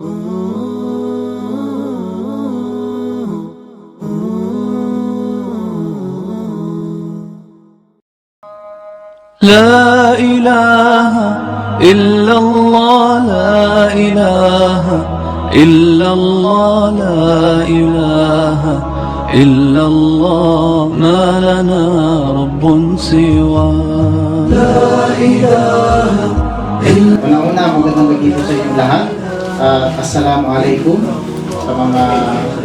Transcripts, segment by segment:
لا إله إلا الله لا إله إلا الله لا إله إلا الله ما لنا رب سوى لا إله إلا. Una-una, magandang gabi po sa inyong lahat. Assalamualaikum sa mga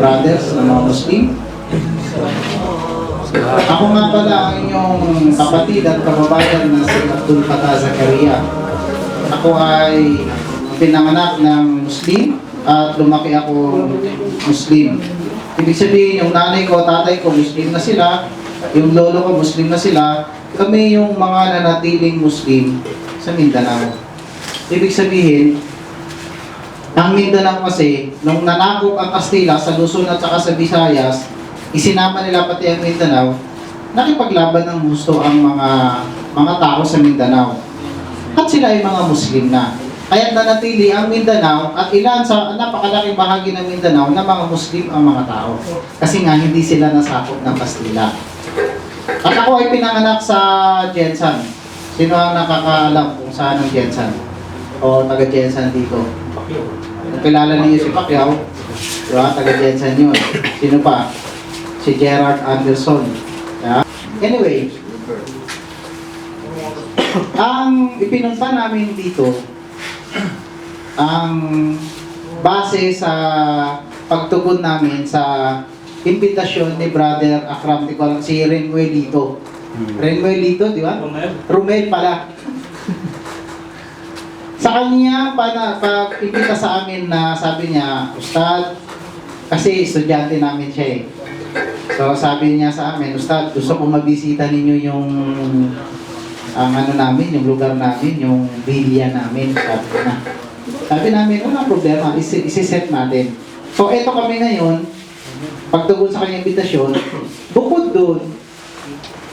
brothers na mga Muslim. Ako nga pala ang inyong kapatid at kababayan na si Abdul Fatah Zakaria. Ako ay pinanganak ng Muslim at lumaki ako Muslim. Ibig sabihin, yung nanay ko, tatay ko, Muslim na sila. Yung lolo ko, Muslim na sila. Kami yung mga nanatiling Muslim sa Mindanao. Ibig sabihin, ang Mindanao kasi, nung nanakop ang Kastila sa Luzon at saka sa Visayas, isinama nila pati ang Mindanao, nakipaglaban ng gusto ang mga tao sa Mindanao. At sila ay mga Muslim na. Kaya nanatili ang Mindanao at ilan sa napakalaking bahagi ng Mindanao na mga Muslim ang mga tao. Kasi nga hindi sila nasakop ng Kastila. At ako ay pinanganak sa Jensan. Sino ang nakakaalam kung saan ang Jensan? O taga Jensan dito? Nakilala niyo si Pacquiao? Diba? Taga Jensan yun. Sino pa? Si Gerard Anderson. Yeah? Anyway, ang ipinunta namin dito, ang base sa pagtugon namin sa imbitasyon ni Brother Akram, si Renuelito. Renuelito, di ba? Romel pala. Sa kanya, pag-imbita sa amin na sabi niya, Ustad, kasi estudyante namin siya eh. So sabi niya sa amin, Ustad, gusto ko mabisita ninyo yung ang namin, yung lugar namin, yung bilya namin. Sabi namin, walang problema, isi-set natin. So eto kami ngayon, pagtugon sa kanyang imbitasyon, bukod doon,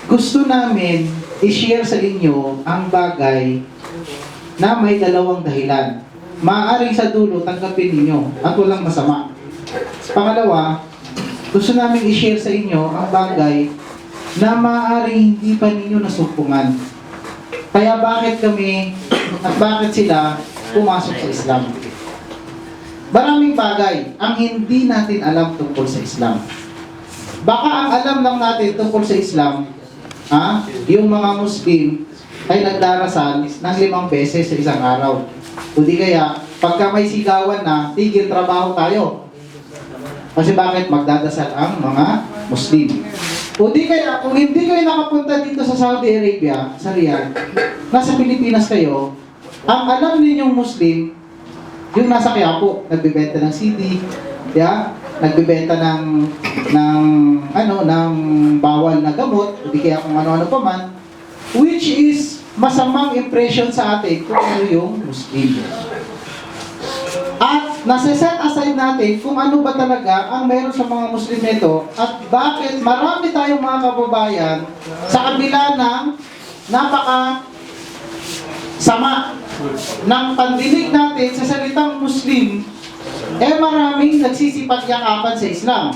gusto namin i-share sa inyo ang bagay na may dalawang dahilan. Maaaring sa dulo, tanggapin ninyo at walang masama. Pangalawa, gusto namin i-share sa inyo ang bagay na maaaring hindi pa ninyo nasumpungan. Kaya bakit kami at bakit sila pumasok sa Islam? Maraming bagay ang hindi natin alam tungkol sa Islam. Baka ang alam lang natin tungkol sa Islam, yung mga Muslim ay nagdarasal ng 5 beses sa isang araw. O di kaya, pagka may sigawan na, tigil trabaho tayo. Kasi bakit magdadasal ang mga Muslim? O di kaya, kung hindi kayo nakapunta dito sa Saudi Arabia, sa Riyadh, nasa Pilipinas kayo, ang alam ninyong Muslim, yung nasa Quiapo, nagbebenta ng CD, nagbebenta ng bawal na gamot, o di kaya kung ano-ano pa man, which is masamang impression sa atin kung ano yung Muslim. At nasa-set aside natin kung ano ba talaga ang meron sa mga Muslim nito at bakit marami tayong mga kababayan sa kabila ng sama ng pandinig natin sa salitang Muslim, maraming nagsisipag-yakapan sa Islam.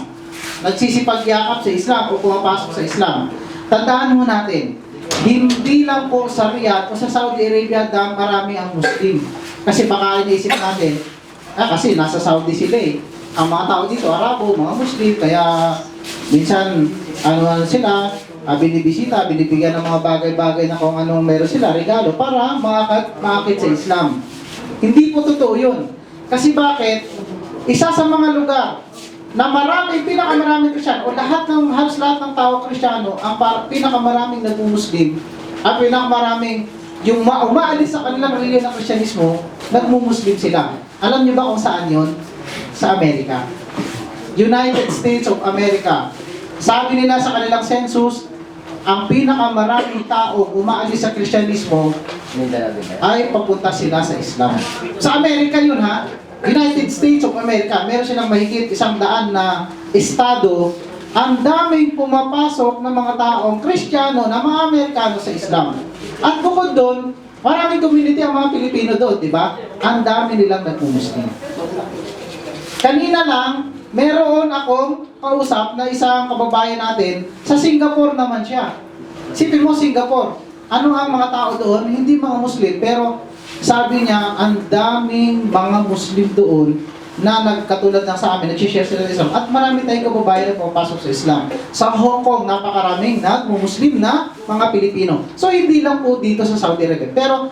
Nagsisipag-yakap sa Islam o pumapasok sa Islam. Tandaan mo natin, hindi lang po sa Riyadh o sa Saudi Arabia marami ang Muslim. Kasi baka iniisip natin, kasi nasa Saudi sila eh. Ang mga tao dito, Arabo, mga Muslim, kaya minsan, sila, binibisita, binibigyan ng mga bagay-bagay na kung anong meron sila, regalo, para makakit sa Islam. Hindi po totoo yun. Kasi bakit? Isa sa mga lugar na pinakamaraming Kristiyano, o halos lahat ng tao Kristiyano, ang pinakamaraming nagmumuslim, at pinakamaraming yung umaalis sa kanilang reliyon ng Kristyanismo, nagmumuslim sila. Alam niyo ba kung saan yon? Sa Amerika. United States of America. Sabi nila sa kanilang census, ang pinakamaraming tao umaalis sa Kristyanismo ay papunta sila sa Islam. Sa Amerika yun United States of America, meron silang mahigit 100 na estado. Ang daming pumapasok ng mga taong Kristiyano na mga Amerikano sa Islam. At bukod doon, maraming community ang mga Pilipino doon, di ba? Ang dami nilang nagmumuslim. Kanina lang, meron akong kausap na isang kababayan natin, sa Singapore naman siya. Sipin mo, Singapore. Ano ang mga tao doon? Hindi mga Muslim, pero sabi niya, ang daming mga Muslim doon na nagkatulad ng sa amin, nag-share sila ng Islam. At marami tayong kababayan na pumapasok sa Islam. Sa Hong Kong, napakaraming Muslim na mga Pilipino. So, hindi lang po dito sa Saudi Arabia. Pero,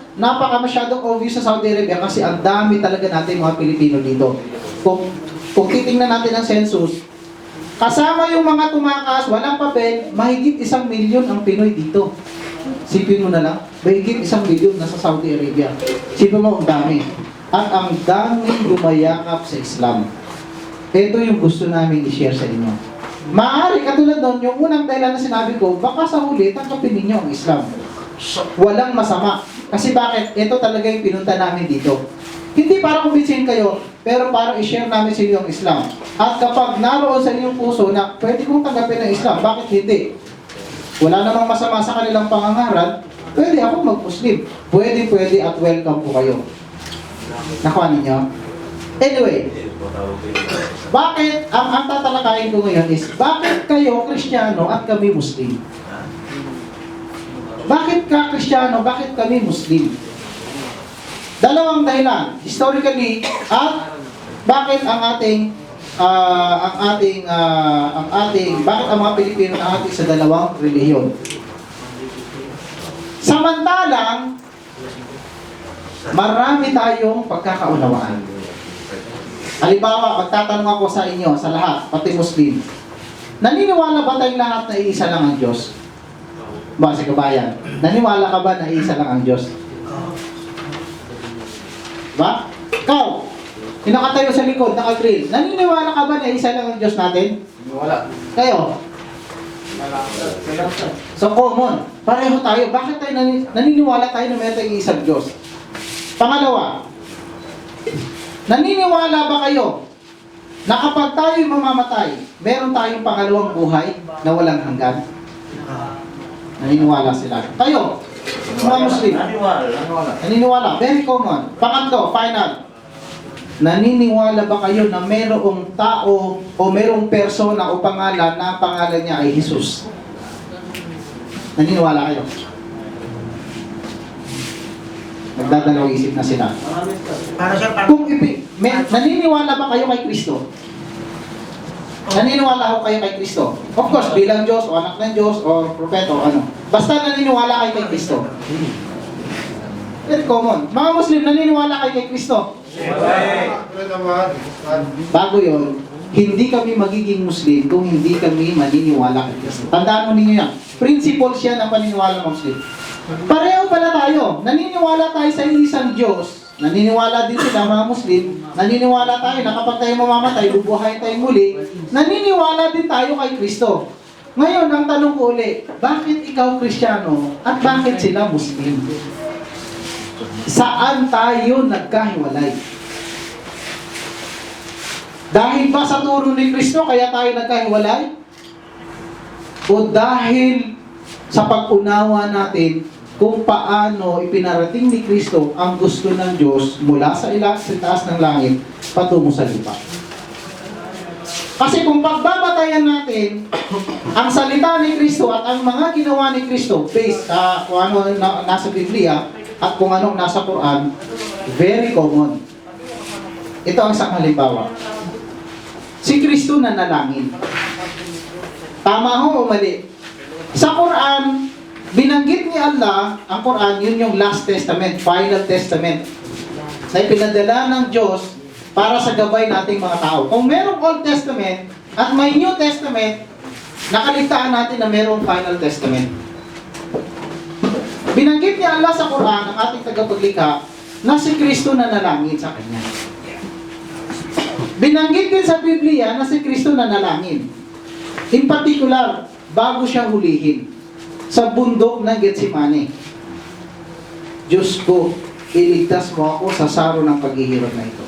masyadong obvious sa Saudi Arabia kasi ang dami talaga natin mga Pilipino dito. Kung titingnan natin ang census, kasama yung mga tumakas, walang papel, mahigit 1 milyon ang Pinoy dito. Sipin mo na lang, mahigit 1 milyon nasa Saudi Arabia. Sipin mo, ang dami. At ang daming lumayakap sa Islam. Ito yung gusto namin i-share sa inyo. Maaari, katulad doon, yung unang dahilan na sinabi ko, baka sa huli, tanggapin ninyo ang Islam. Walang masama. Kasi bakit? Ito talaga yung pinunta namin dito. Hindi para kumbinsin kayo, pero para i-share namin sa inyo ang Islam. At kapag naroon sa inyong puso na pwede kong tanggapin ang Islam, bakit hindi? Wala namang masama sa kanilang pangangaral, pwede ako mag-Muslim. Pwede at welcome po kayo. Nakuha ninyo? Anyway, bakit, ang tatalakayin ko ngayon is, bakit kayo Kristiyano at kami Muslim? Bakit ka Kristiyano, bakit kami Muslim? Dalawang dahilan, historically, at bakit bakit ang mga Pilipino na ating sa dalawang relihiyon? Samantalang, marami tayong pagkakaunawaan. Halimbawa, magtatanong ako sa inyo, sa lahat, pati Muslim, naniniwala ba tayong lahat na iisa lang ang Diyos? Ba, sa kabayan, naniwala ka ba na iisa lang ang Diyos? Ba? Ikaw, nakatayo sa likod, naka-grill, naniniwala ka ba na isa lang ang Diyos natin? Wala. Kayo? So, common. Pareho tayo. Bakit tayo naniniwala tayo na may tayong isang Diyos? Pangalawa, naniniwala ba kayo na kapag tayo mamamatay, meron tayong pangalawang buhay na walang hanggan? Naniniwala sila. Kayo, mga Muslim. Naniniwala. Very common. Pangatlo, final. Naniniwala ba kayo na merong tao o merong persona o pangalan na ang pangalan niya ay Jesus? Naniniwala kayo? Nagdadalawang isip na sila. Kung naniniwala ba kayo kay Kristo? Naniniwala ko kayo kay Kristo? Of course, bilang Diyos o anak ng Diyos o propeta o ano. Basta naniniwala kayo kay Kristo. Very common. Mga Muslim, naniniwala kayo kay Kristo? Bago yun, hindi kami magiging Muslim kung hindi kami maniniwala kay Kristo. Tandaan mo ninyo yan. Principle siya ng paniniwala ng Muslim. Pareho pala tayo. Naniniwala tayo sa isang Diyos. Naniniwala din sila mga Muslim. Naniniwala tayo na kapag tayo mamamatay, bubuhay tayo muli. Naniniwala din tayo kay Kristo. Ngayon, ang tanong ko ulit, bakit ikaw Kristiyano at bakit sila Muslim? Saan tayo nagkahiwalay? Dahil ba sa turo ni Kristo kaya tayo nagkahiwalay? O dahil sa pag-unawa natin kung paano ipinarating ni Kristo ang gusto ng Diyos mula sa taas ng langit patungo sa lupa? Kasi kung pagbabatayan natin ang salita ni Kristo at ang mga ginawa ni Kristo based sa kung ano nasa Biblia at kung anong nasa Quran, very common. Ito ang isang halimbawa. Si Kristo na nanalangin. Tama ho o mali? Sa Quran, binanggit ni Allah, ang Quran, yun yung last testament, final testament, na ipinadala ng Diyos para sa gabay nating mga tao. Kung merong Old Testament at may New Testament, nakaligtaan natin na merong final testament. Binanggit ni Allah sa Quran, ang ating tagapaglikha, na si Kristo na nanalangin sa Kanya. Binanggit din sa Biblia na si Kristo na nanalangin. In particular, bago siya hulihin sa bundok ng Getsemani. Diyos ko, iligtas mo ako sa saro ng paghihirap na ito.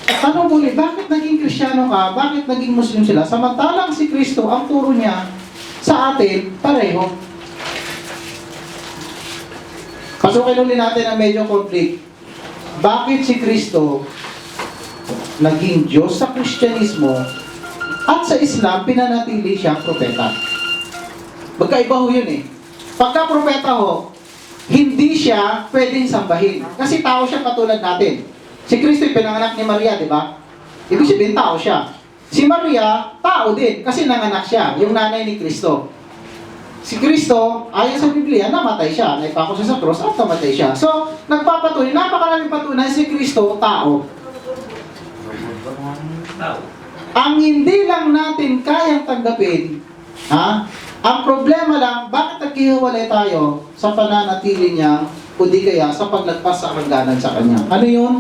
At tanong muli, bakit naging Kristiyano ka? Bakit naging Muslim sila? Samantalang si Kristo, ang turo niya sa atin, pareho. Pasukin ulit natin ang medyo conflict. Bakit si Kristo naging Diyos sa Kristyanismo, at sa Islam, pinanatili siyang propeta. Magkaiba ho yun eh. Pagka propeta ho, hindi siya pwedeng sambahin. Kasi tao siya katulad natin. Si Kristo yung pinanganak ni Maria, di ba? Ibig sabihin, tao siya. Si Maria, tao din, kasi nanganak siya, yung nanay ni Kristo. Si Kristo, ayon sa Biblia, namatay siya. Naipako siya sa cross at namatay siya. So, nagpapatunay, napakaraming patunay si Kristo, tao. Ang hindi lang natin kayang tanggapin, ang problema lang, bakit naghihiwalay tayo sa pananatili niya o di kaya sa paglagpas sa hangganan sa Kanya? Ano yun?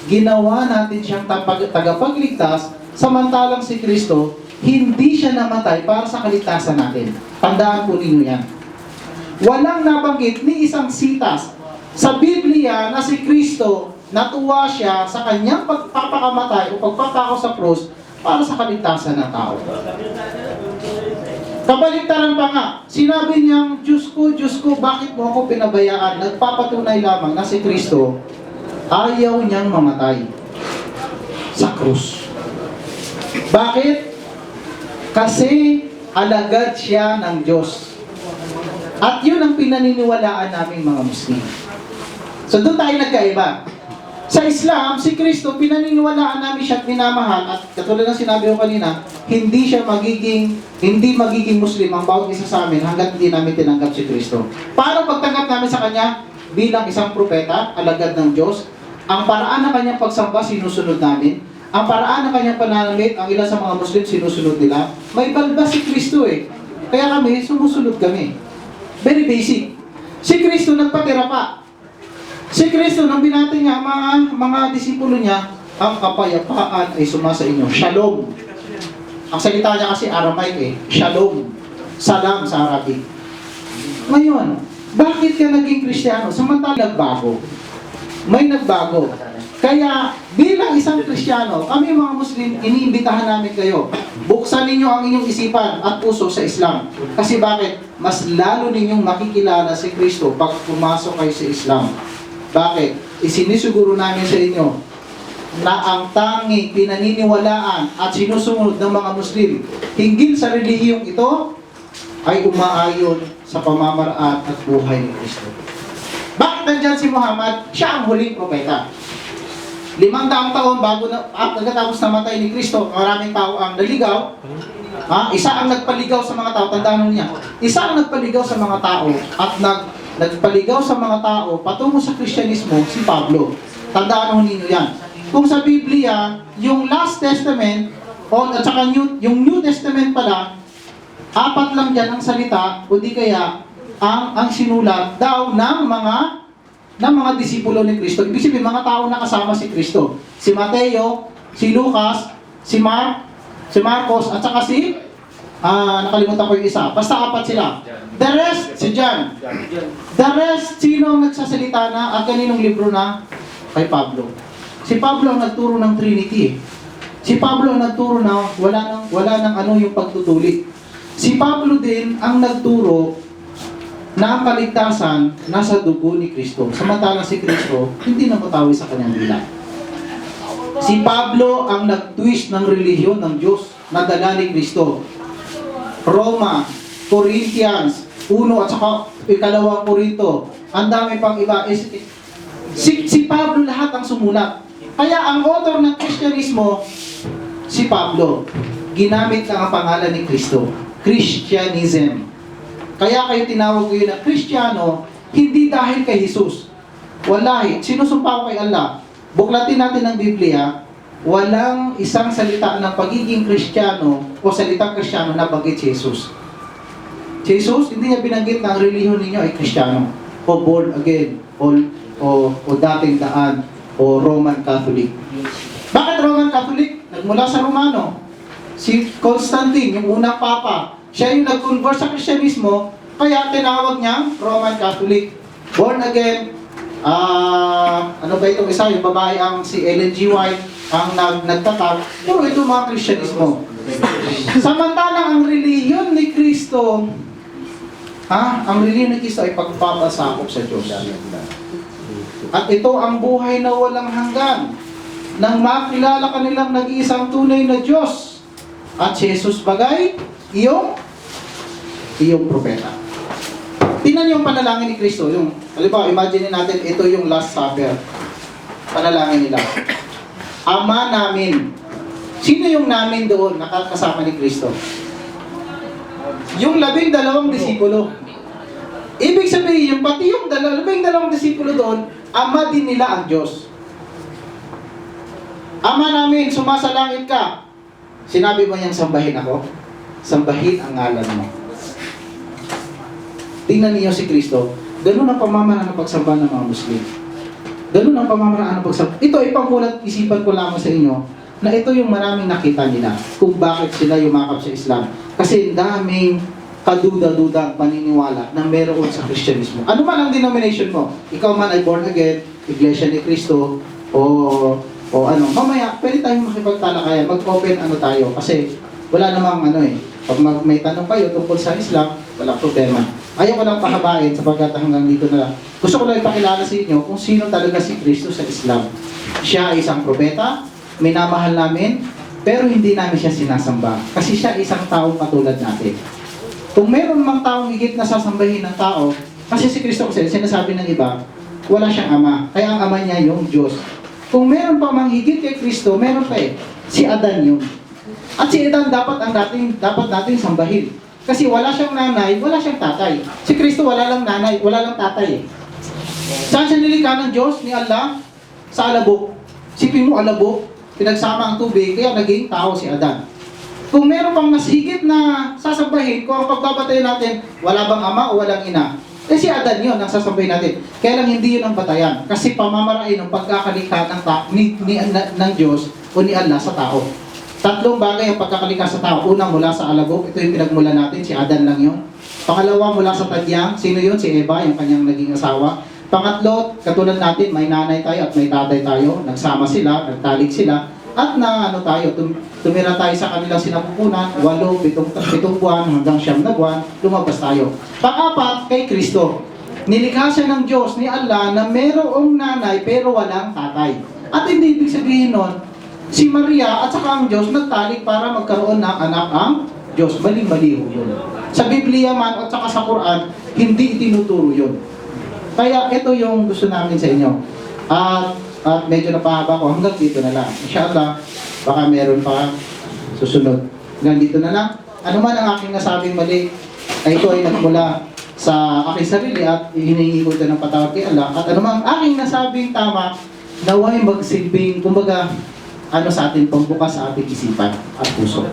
Ginawa natin siyang tagapagligtas, samantalang si Kristo, hindi siya namatay para sa kaligtasan natin. Tandaan po ninyo yan. Walang nabanggit ni isang sitas sa Biblia na si Kristo natuwa siya sa kanyang pagpapakamatay o pagpapako sa krus para sa kaligtasan ng tao. Kabaligtaran pa nga, sinabi niyang, Diyos ko, bakit mo ako pinabayaan? Nagpapatunay lamang na si Kristo, ayaw niyang mamatay sa krus. Bakit? Kasi alagad siya ng Diyos. At yun ang pinaniniwalaan naming mga Muslim. So doon tayo nagkaiba. Sa Islam, si Kristo, pinaniniwalaan namin siya at minamahal. At katulad ng sinabi ko kanina, hindi magiging Muslim ang bawat isa sa amin hanggat hindi namin tinanggap si Kristo. Paano pagtanggap namin sa Kanya? Bilang isang propeta, alagad ng Diyos. Ang paraan ng Kanyang pagsamba, sinusunod namin. Ang paraan ng Kanyang pananamit, ang ilan sa mga Muslim, sinusunod nila. May balbas si Kristo eh. Kaya kami, sumusunod kami. Very basic. Si Kristo nagpatira pa. Si Kristo, nang binati niya, mga disipulo niya, ang kapayapaan ay sumasa inyo. Shalom. Ang salita niya kasi Aramaic eh. Shalom. Salam sa Arabic. Ngayon, bakit ka naging Kristiyano? Samantala nagbago. May nagbago. Kaya, bilang isang Kristiyano, kami mga Muslim, iniimbitahan namin kayo. Buksan ninyo ang inyong isipan at puso sa Islam. Kasi bakit? Mas lalo ninyong makikilala si Kristo pag pumasok kayo sa Islam. Bakit? Isinisiguro namin sa inyo na ang tanging pinaniniwalaan at sinusunod ng mga Muslim hinggil sa relihiyong ito ay umaayon sa pamamaraan at buhay ni Kristo. Bakit nandyan si Muhammad? Siya ang huling propeta. 500 taon bago na pagkatapos namatay ni Kristo, maraming tao ang naligaw. Isa ang nagpaligaw sa mga tao, tandaan niya. Isa ang nagpaligaw sa mga tao at nagpaligaw sa mga tao patungo sa Kristyanismo, si Pablo. Tandaan ninyo yan. Kung sa Biblia, yung Last Testament at saka yung New Testament pala, 4 lang dyan ang salita o di kaya ang sinulat daw ng mga disipulo ni Kristo. Ibig sabihin, mga tao na kasama si Kristo. Si Mateo, si Lucas, si Marcos, at saka nakalimutan ko yung isa. Basta 4 sila. The rest, si John. The rest, sino ang nagsasalita na at kaninong libro na? Kay Pablo. Si Pablo ang nagturo ng Trinity. Si Pablo ang nagturo na wala nang yung pagtutulik. Si Pablo din ang nagturo na ang kaligtasan nasa dugo ni Kristo. Samantalang si Kristo, hindi na matawi sa kanyang dila. Si Pablo ang nag-twist ng relihiyon ng Diyos na dala ni Kristo. Roma, Corinthians, 1 at saka 2 Korinto. Ang dami pang iba. Si Pablo lahat ang sumulat. Kaya ang author ng Kristyanismo, si Pablo. Ginamit lang ang pangalan ni Kristo. Christianism. Kaya kayo tinawag ko yun na Kristiyano, hindi dahil kay Jesus. Wallahi, sinusumpa ko kay Allah. Buklatin natin ang Biblia, walang isang salita ng pagiging Kristiyano o salitang Kristiyano na banggit si Jesus. Si Jesus, hindi niya binanggit na ang relihiyon ninyo ay Kristiyano o born again o dating daan o Roman Catholic. Bakit Roman Catholic? Nagmula sa Romano. Si Constantine, yung unang papa, siya yung nag-convert sa Kristyanismo, kaya tinawag niyang Roman Catholic. Born again, ano ba itong isa? Yung babae ang si Ellen G. White ang nagtatag. Puro ito mga Kristyanismo. Samantalang ang relihiyon ni Kristo, ang relihiyon ni Kristo ay pagpapasakop sa Diyos. At ito ang buhay na walang hanggan. nang makilala kanilang nag-iisang tunay na Diyos at si Jesus bagay iyong propeta. Tingnan yung panalangin ni Kristo. Yung, halimbawa, imagine natin ito yung Last Supper. Panalangin nila. Ama namin. Sino yung namin doon nakakasama ni Kristo? Yung 12 disipulo. Ibig sabihin, yung pati yung 12 disipulo doon, ama din nila ang Diyos. Ama namin, sumasalangit ka. Sinabi mo niyang sambahin ako? Sambahin ang ngalan mo. Tingnan niyo si Kristo. Ganun ang pamamaraan ng pagsamba ng mga Muslim. Ganun ang pamamaraan ng pagsamba. Ito ay pangmulat isipan ko lamang sa inyo na ito yung maraming nakita nila kung bakit sila yumakap sa Islam. Kasi daming kaduda-duda paniniwala na meron sa Kristyanismo. Ano man ang denomination mo, ikaw man ay born again, Iglesia ni Cristo, o ano, mamaya, pwede tayong makipagtalakayan, mag-open ano tayo, kasi wala namang pag may tanong kayo tungkol sa Islam, walang problema. Ayaw ko lang pahabain sapagkat hanggang dito na lang. Gusto ko lang ipakilala sa inyo kung sino talaga si Kristo sa Islam. Siya ay isang propeta, minamahal namin, pero hindi namin siya sinasamba. Kasi siya isang taong katulad natin. Kung meron mang taong higit na sasambahin ng tao, kasi si Kristo kasi sinasabi ng iba, wala siyang ama. Kaya ang ama niya yung Diyos. Kung meron pa mang higit kay Kristo, meron pa si Adan yun. At si Adan dapat natin sambahin. Kasi wala siyang nanay, wala siyang tatay. Si Kristo wala lang nanay, wala lang tatay. Saan siya nilikha ng Diyos, ni Allah? Sa alabok. Sipin mo alabok, pinagsama ang tubig, kaya naging tao si Adan. Kung meron pang mas higit na sasambahin, kung ang pagbabatayan natin, wala bang ama o walang ina, si Adan yun ang sasambahin natin. Kaya lang hindi yun ang batayan. Kasi pamamarain ng pagkakalikha ng Diyos o ni Allah sa tao. Tatlong bagay ang pagkakalikha sa tao. Una, mula sa alabok, ito yung pinagmula natin, si Adan lang yun. Pangalawa, mula sa tadyang, sino yun? Si Eva, yung kanyang naging asawa. Pangatlo, katulad natin, may nanay tayo at may tatay tayo. Nagsama sila, nagtalik sila. At tumira tayo sa kanilang sinapupunan, 7 buwan hanggang 9 na buwan, lumabas tayo. Pang-apat, kay Kristo. Nilikha siya ng Diyos, ni Allah, na merong nanay pero walang tatay. At hindi ibig sabihin nun, si Maria at saka ang Diyos nagtalik para magkaroon ng anak ang Diyos. Mali-mali yun. Sa Biblia man at saka sa Quran, hindi itinuturo yun. Kaya ito yung gusto namin sa inyo. At medyo napahaba ko, hanggang dito na lang. Inshallah, baka meron pa susunod. Hanggang dito na lang. Ano man ang aking nasabing mali, ay ito ay nagmula sa aking sarili at hinihingi ko ito ng patawad kay Allah. At ano man ang aking nasabing tama, naway magsilbing, kumbaga, sa ating pambukas sa ating isipan at puso.